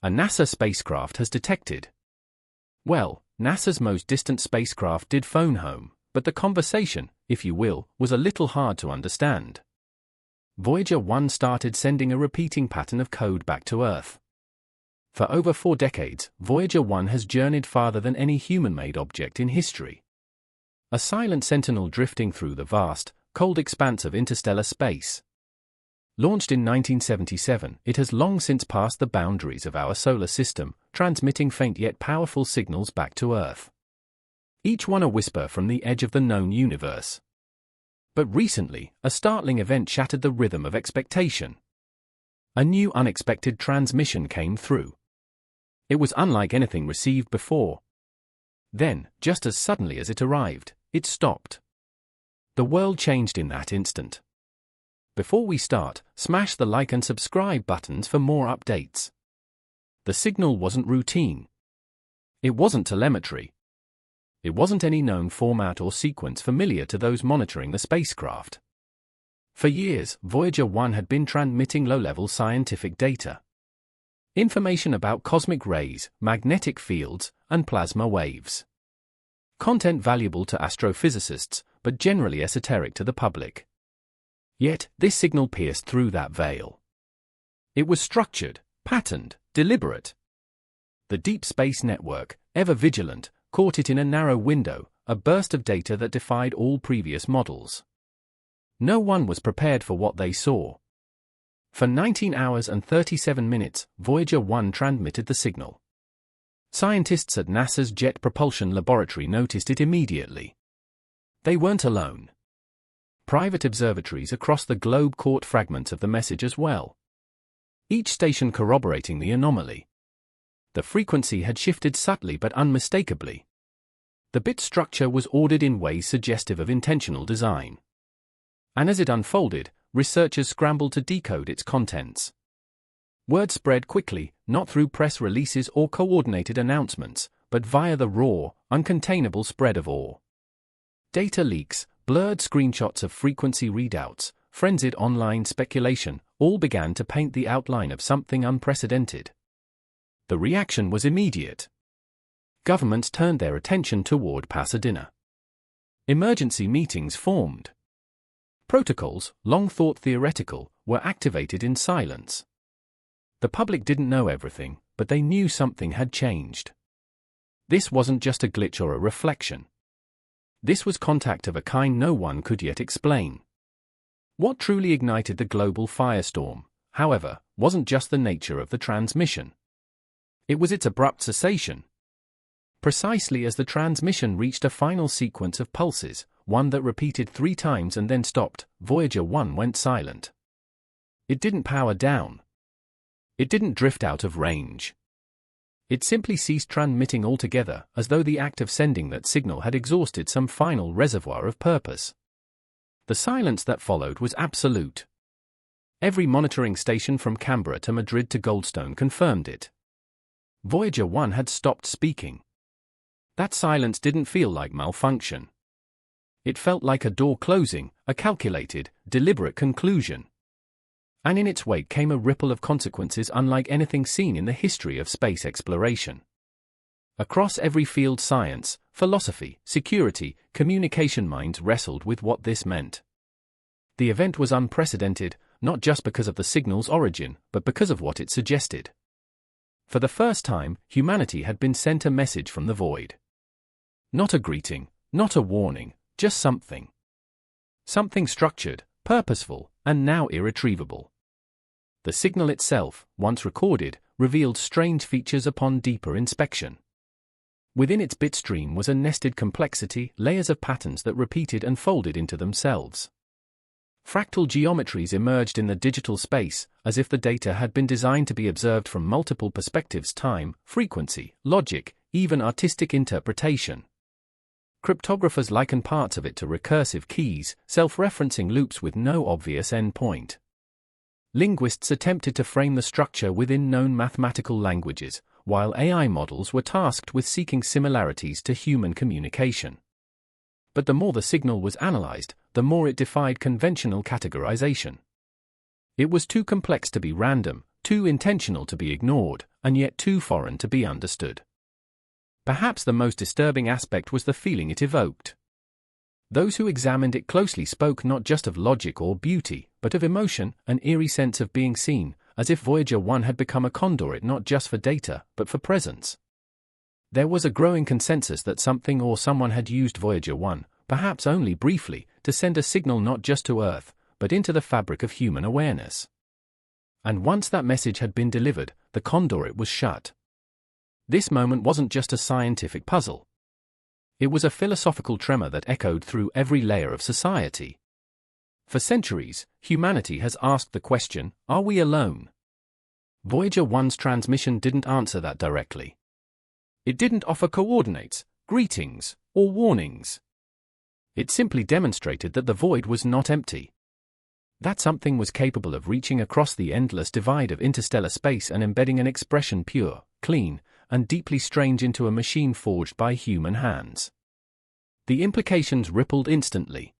a NASA spacecraft has detected. Well, NASA's most distant spacecraft did phone home, but the conversation, if you will, was a little hard to understand. Voyager 1 started sending a repeating pattern of code back to Earth. For over 4 decades, Voyager 1 has journeyed farther than any human-made object in history. A silent sentinel drifting through the vast, cold expanse of interstellar space. Launched in 1977, it has long since passed the boundaries of our solar system, transmitting faint yet powerful signals back to Earth. Each one a whisper from the edge of the known universe. But recently, a startling event shattered the rhythm of expectation. A new unexpected transmission came through. It was unlike anything received before. Then, just as suddenly as it arrived, it stopped. The world changed in that instant. Before we start, smash the like and subscribe buttons for more updates. The signal wasn't routine. It wasn't telemetry. It wasn't any known format or sequence familiar to those monitoring the spacecraft. For years, Voyager 1 had been transmitting low-level scientific data. Information about cosmic rays, magnetic fields, and plasma waves. Content valuable to astrophysicists, but generally esoteric to the public. Yet, this signal pierced through that veil. It was structured, patterned, deliberate. The Deep Space Network, ever vigilant, caught it in a narrow window, a burst of data that defied all previous models. No one was prepared for what they saw. For 19 hours and 37 minutes, Voyager 1 transmitted the signal. Scientists at NASA's Jet Propulsion Laboratory noticed it immediately. They weren't alone. Private observatories across the globe caught fragments of the message as well. Each station corroborating the anomaly. The frequency had shifted subtly but unmistakably. The bit structure was ordered in ways suggestive of intentional design. And as it unfolded, researchers scrambled to decode its contents. Word spread quickly, not through press releases or coordinated announcements, but via the raw, uncontainable spread of awe. Data leaks, blurred screenshots of frequency readouts, frenzied online speculation, all began to paint the outline of something unprecedented. The reaction was immediate. Governments turned their attention toward Pasadena. Emergency meetings formed. Protocols, long thought theoretical, were activated in silence. The public didn't know everything, but they knew something had changed. This wasn't just a glitch or a reflection. This was contact of a kind no one could yet explain. What truly ignited the global firestorm, however, wasn't just the nature of the transmission. It was its abrupt cessation. Precisely as the transmission reached a final sequence of pulses, one that repeated 3 times and then stopped, Voyager 1 went silent. It didn't power down. It didn't drift out of range. It simply ceased transmitting altogether, as though the act of sending that signal had exhausted some final reservoir of purpose. The silence that followed was absolute. Every monitoring station from Canberra to Madrid to Goldstone confirmed it. Voyager 1 had stopped speaking. That silence didn't feel like malfunction. It felt like a door closing, a calculated, deliberate conclusion. And in its wake came a ripple of consequences unlike anything seen in the history of space exploration. Across every field, science, philosophy, security, communication, minds wrestled with what this meant. The event was unprecedented, not just because of the signal's origin, but because of what it suggested. For the first time, humanity had been sent a message from the void. Not a greeting, not a warning, just something. Something structured, purposeful, and now irretrievable. The signal itself, once recorded, revealed strange features upon deeper inspection. Within its bitstream was a nested complexity, layers of patterns that repeated and folded into themselves. Fractal geometries emerged in the digital space, as if the data had been designed to be observed from multiple perspectives: time, frequency, logic, even artistic interpretation. Cryptographers liken parts of it to recursive keys, self-referencing loops with no obvious endpoint. Linguists attempted to frame the structure within known mathematical languages, while AI models were tasked with seeking similarities to human communication. But the more the signal was analyzed, the more it defied conventional categorization. It was too complex to be random, too intentional to be ignored, and yet too foreign to be understood. Perhaps the most disturbing aspect was the feeling it evoked. Those who examined it closely spoke not just of logic or beauty, but of emotion, an eerie sense of being seen, as if Voyager 1 had become a conduit not just for data, but for presence. There was a growing consensus that something or someone had used Voyager 1, perhaps only briefly, to send a signal not just to Earth, but into the fabric of human awareness. And once that message had been delivered, the conduit was shut. This moment wasn't just a scientific puzzle. It was a philosophical tremor that echoed through every layer of society. For centuries, humanity has asked the question, are we alone? Voyager 1's transmission didn't answer that directly. It didn't offer coordinates, greetings, or warnings. It simply demonstrated that the void was not empty. That something was capable of reaching across the endless divide of interstellar space and embedding an expression pure, clean, and deeply strange into a machine forged by human hands. The implications rippled instantly.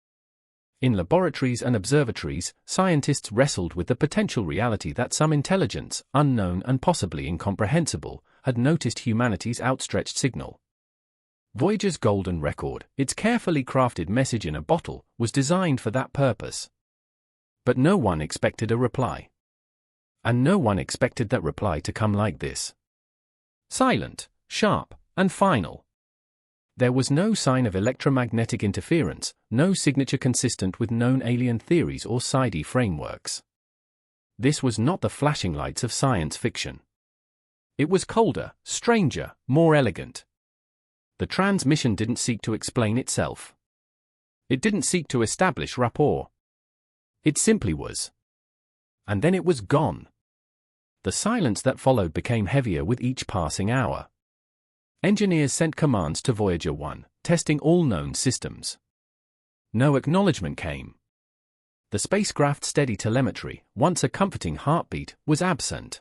In laboratories and observatories, scientists wrestled with the potential reality that some intelligence, unknown and possibly incomprehensible, had noticed humanity's outstretched signal. Voyager's golden record, its carefully crafted message in a bottle, was designed for that purpose. But no one expected a reply. And no one expected that reply to come like this. Silent, sharp, and final. There was no sign of electromagnetic interference, no signature consistent with known alien theories or psi frameworks. This was not the flashing lights of science fiction. It was colder, stranger, more elegant. The transmission didn't seek to explain itself. It didn't seek to establish rapport. It simply was. And then it was gone. The silence that followed became heavier with each passing hour. Engineers sent commands to Voyager 1, testing all known systems. No acknowledgement came. The spacecraft's steady telemetry, once a comforting heartbeat, was absent.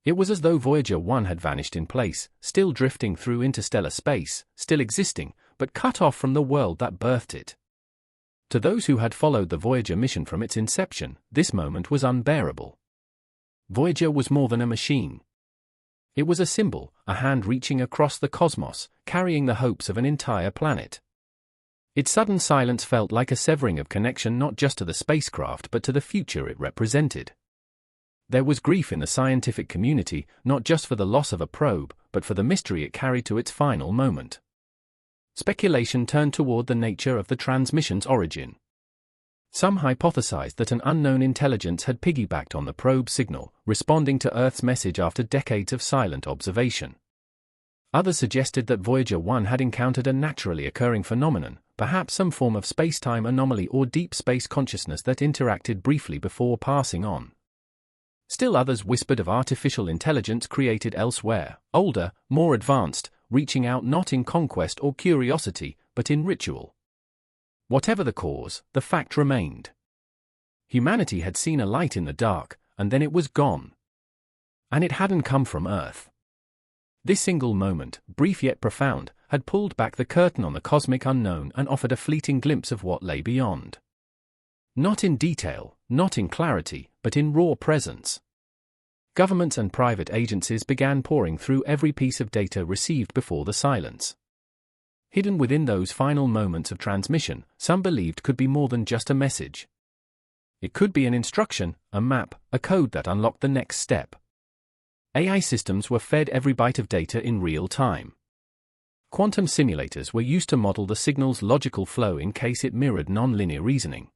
It was as though Voyager 1 had vanished in place, still drifting through interstellar space, still existing, but cut off from the world that birthed it. To those who had followed the Voyager mission from its inception, this moment was unbearable. Voyager was more than a machine. It was a symbol, a hand reaching across the cosmos, carrying the hopes of an entire planet. Its sudden silence felt like a severing of connection not just to the spacecraft but to the future it represented. There was grief in the scientific community, not just for the loss of a probe, but for the mystery it carried to its final moment. Speculation turned toward the nature of the transmission's origin. Some hypothesized that an unknown intelligence had piggybacked on the probe signal, responding to Earth's message after decades of silent observation. Others suggested that Voyager 1 had encountered a naturally occurring phenomenon, perhaps some form of space-time anomaly or deep space consciousness that interacted briefly before passing on. Still others whispered of artificial intelligence created elsewhere, older, more advanced, reaching out not in conquest or curiosity, but in ritual. Whatever the cause, the fact remained. Humanity had seen a light in the dark, and then it was gone. And it hadn't come from Earth. This single moment, brief yet profound, had pulled back the curtain on the cosmic unknown and offered a fleeting glimpse of what lay beyond. Not in detail, not in clarity, but in raw presence. Governments and private agencies began pouring through every piece of data received before the silence. Hidden within those final moments of transmission, some believed could be more than just a message. It could be an instruction, a map, a code that unlocked the next step. AI systems were fed every byte of data in real time. Quantum simulators were used to model the signal's logical flow in case it mirrored non-linear reasoning.